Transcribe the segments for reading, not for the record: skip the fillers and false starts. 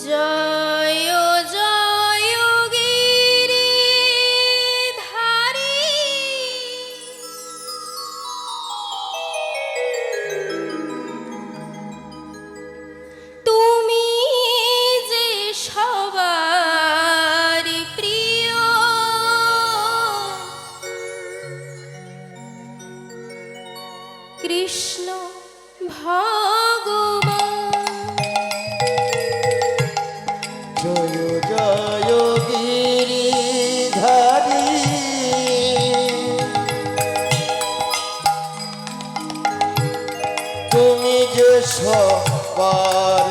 জয় জয় গিরিধারী তুমি যে সবার প্রিয় কৃষ্ণ ভগবান। জয় জয় গিরিধারী তুমি যে সবার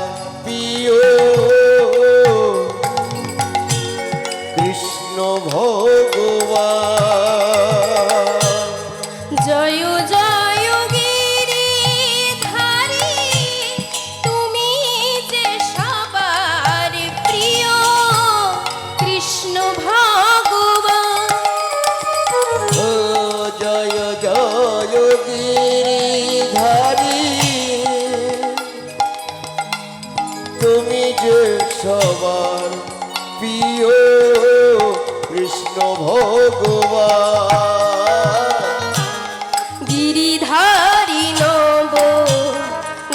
প্রিয় কৃষ্ণ ভগবান। জয় জয় গিরিধারী তুমি যে সবার প্রিয় কৃষ্ণ ভগবান। ও জয় জয় গিরিধারী তুমি যে সবার প্রিয় কৃষ্ণ ভগবান। গিরিধারী নব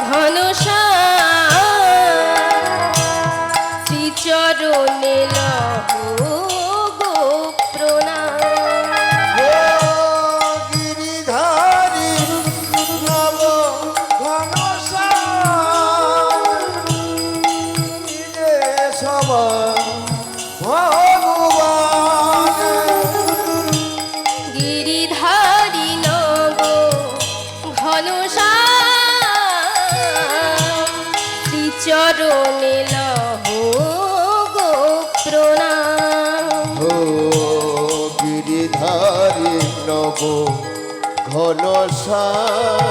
ঘনশ্যাম শ্রীচরণে লহো গো প্রণাম। ও গিরিধারী নব ঘনশ্যাম যে সবার ভগবান। গিরিধারী নব ঘনশ্যাম শ্রীচরণে লহো গো প্রণাম। ও গিরিধারী নব ঘনশ্যাম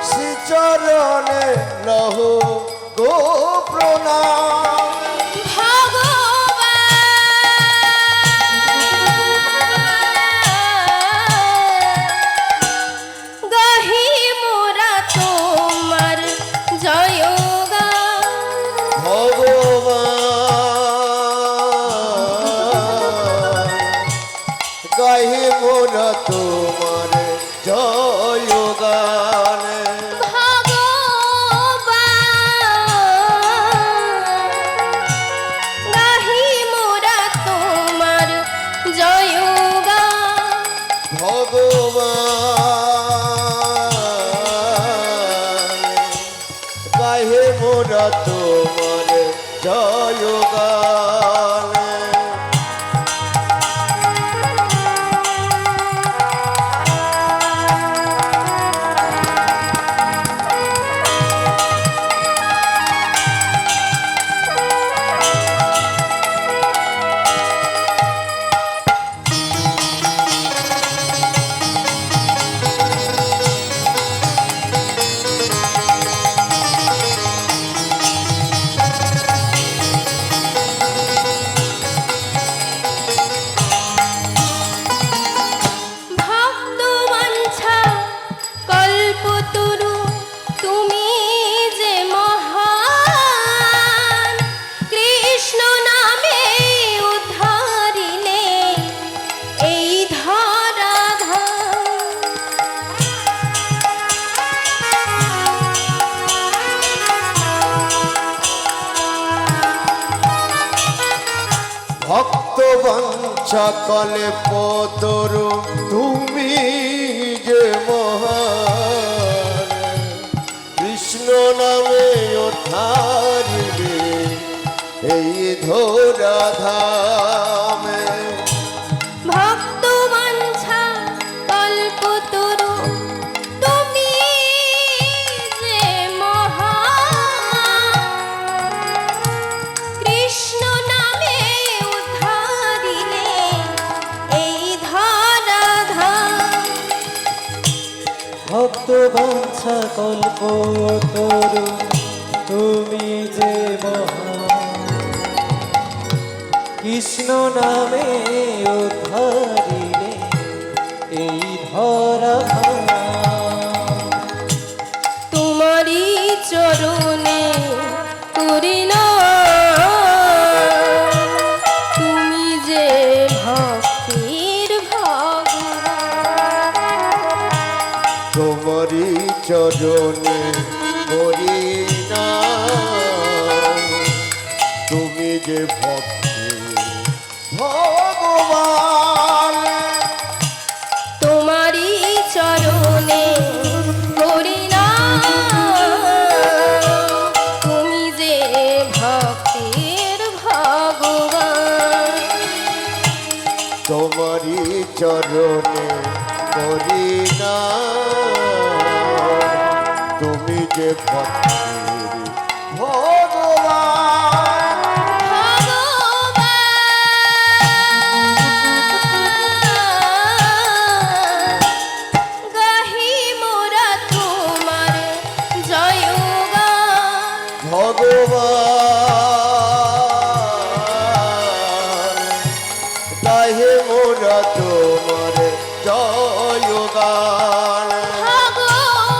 শ্রীচরণে লহ গো প্রণাম। গাহি মোরা তোমার জয়গান। ভগবান গাহি মোরা তোমার জয় গান। গাহি মোরা তোমার জয়গান। ভগবান গাহে মোরা তোমার জয় গান। ভক্তবাঞ্ছা কল্পতরু তুমি যে মহান কৃষ্ণ নামে উদ্ধারিলে এই ধরাধাম। ভক্ত বাঞ্ছা কলে পতরু তুমি যে মহান কৃষ্ণ নামে উদ্ধারিলে এই ধরা ধামে। ভক্তবাঞ্ছা কল্পতরু তুমি যে মহান কৃষ্ণ নামে উদ্ধারিলে এই ধরাধাম। ভক্ত বাঞ্ছা কল্পতরু তুমি যে মহান কৃষ্ণ নামে উদ্ধারিলে এই ধরা তোমারি চরণে করি না তুমি যে ভক্তির ভগবান তোমারি চরণে করি না তুমি যে ভক্তি ভগবান তোমারই চরণে করি না তুমি যে ভক্তির ভগবান তোমারি চরণে করি না তুমি যে ভক্তির ভগবান গাহি মোরা তোমার জয়গান ভগবান তাহে মোরা তোমার জয়গান ভগবান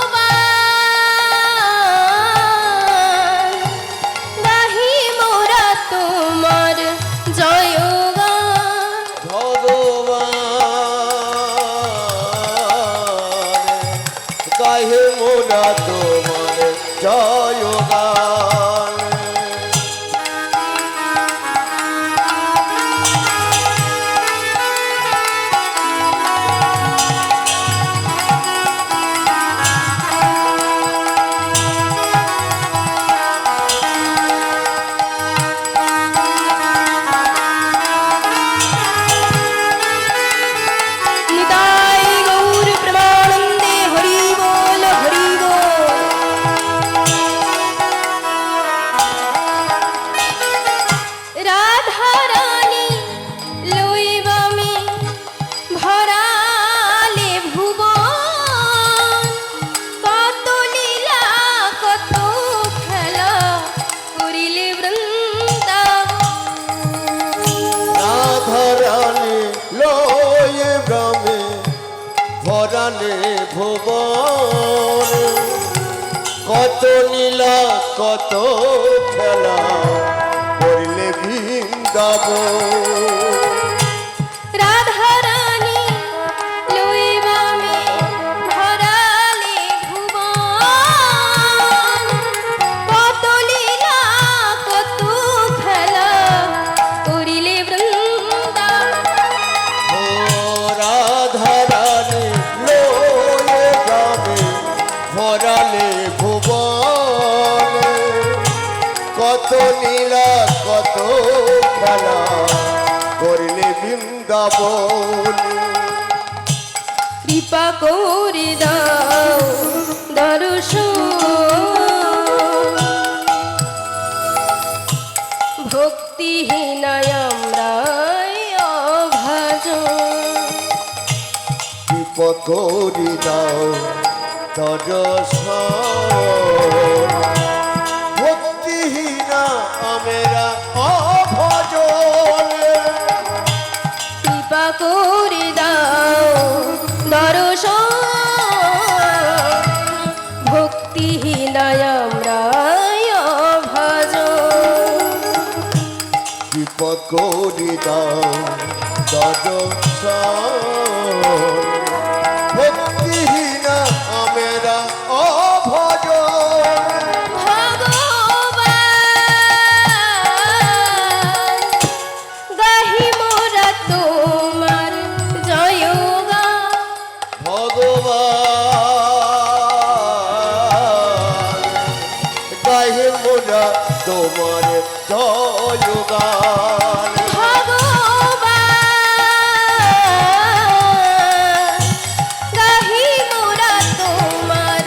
গাহি মোরা তোমার জয়গান ভগবান কাহে মোরা তোমার জয়গান নিতাই গৌর প্রেমানন্দে হরি বল হরি বল রাধা রানী লইবামে ভরালে ভুবন কত লীলা কত খেলা করিলে বৃন্দাবন রাধারানী লয়ে ব্রমে ভরালে ভুবন কত নীলা কত খেলা করলে বৃন্দাবন রাধা রানী লইবামে ভরালে ভুবন কত লীলা কত খেলা করিলে বৃন্দাবন ও রাধারানী লয়ে ব্রমে ভরালে ভুবন কত নীলা কত খেলা করলে বৃন্দাবন কৃপা করে দাও দর্শন ভক্তিহীনায় আমরা অভাজন করি দাও দর্শন ভক্তিহীনা আমরা অভজন কৃপা করে দাও দর্শন ভক্তিহীনায় আমরা অভাজন কৃপা করি দাও দর্শন ভক্তিহীনা আমরা অভজন ভগবান গাহি মোরা তোমার জয়গান ভগবান গাহে মোরা তোমার জয়গান ভগবান গাহি মোরা তোমার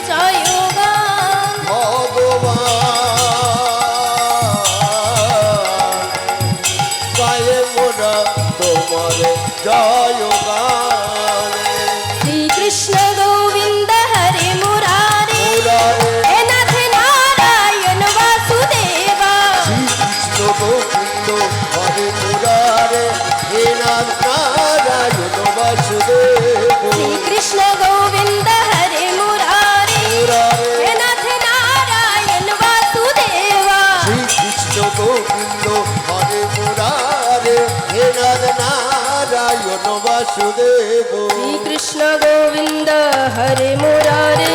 জয়গান ভগবান গায়ে মোরা তোমার জয়গান শ্রীকৃষ্ণ গোবিন্দ হরে মুরারে মুরারে হে নাথ নারায়ণ বাসুদেবা শ্রীকৃষ্ণ গোবিন্দ হরে মুরারে হে নাথ নারায়ণ বাসুদেব শ্রীকৃষ্ণ গোবিন্দ হরে মুরারে মুরারে হে নাথ নারায়ণ নারায়ণ বাসুদেব শ্রীকৃষ্ণ গোবিন্দ হরে মুরারে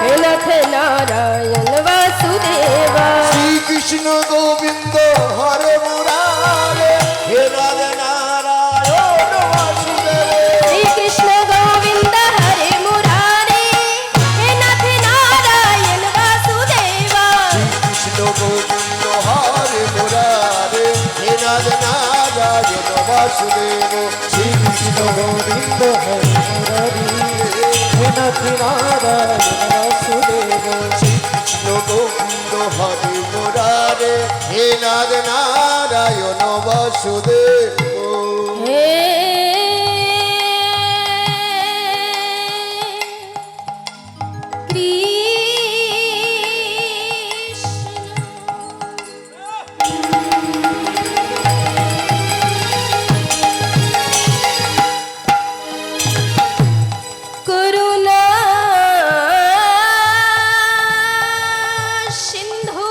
হে নাথ নারায়ণ বাসুদেবা শ্রীকৃষ্ণ গোবিন্দ হরে মুরারে হে রাধে নারায়ণ বাসুদেব শ্রীকৃষ্ণ গোবিন্দ হরে মুরারে হে নাথ নারায়ণ বাসুদেবা শ্রীকৃষ্ণ গোবিন্দ হরে মুরারে হে রাধে নারায়ণ বাসুদেব শ্রীকৃষ্ণ গোবিন্দ হরে মুরারি হে নাথ নারায়ণ বাসুদেব শ্রীকৃষ্ণ গোবিন্দ হরে মুরারে হে রাধে নারায়ণ বাসুদেব হে করুণা সিন্ধু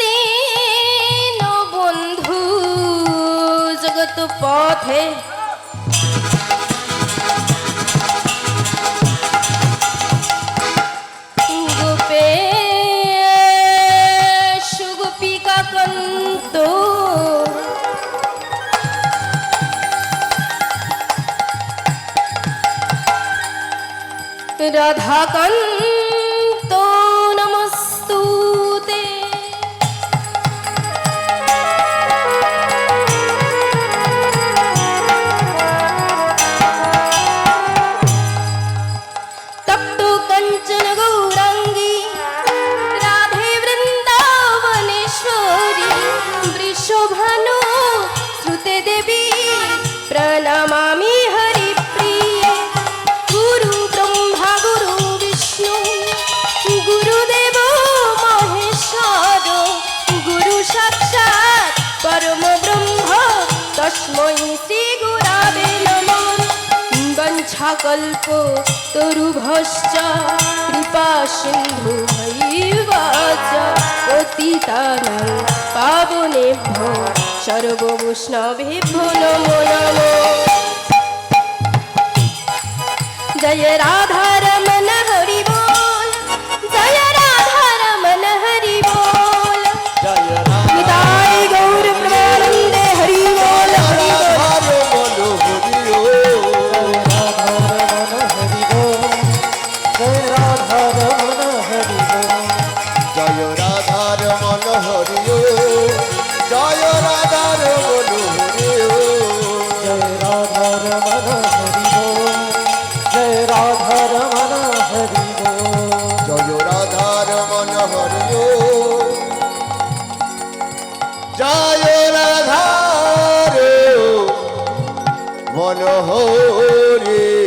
দীন বন্ধু জগৎ পথে গোপে সুগোপিকা কন্ত রাধাকান্ত নমস্তুতে তপ্ত কাঞ্চন গৌরাঙ্গী রাধে বৃন্দাবনেশ্বরী বৃষভানু শ্রুতে দেবী প্রণমামি হরিপ্রিয়ে গুরু ব্রহ্মা গুরু বিষ্ণু গুরুদেব মহেশ্বর গুরু সাক্ষাৎ পরম ব্রহ্ম তস্मै শ্রী গুরবে নমঃ বঞ্ছাকল্প তরুভশ্চ কৃপা সিন্ধু ভৈবাচ পতিতানাং পাবনেভ্যো সর্ববৈষ্ণবেভ্যো নমো নমো জয় রাধা রমণ হরি বল জয় রাধা রমণ হরি বল জয় রাধা নিতাই গৌর প্রেমানন্দে হরি বল হরি বল রাধার মন হরিও জয় রাধা রমণ হরি জয় রাধার মন হরিও জয় রাধার মন হরিও জয় রাধা রমণ হরি জয় রাধার মন হরিও জয় রাধার মন হরি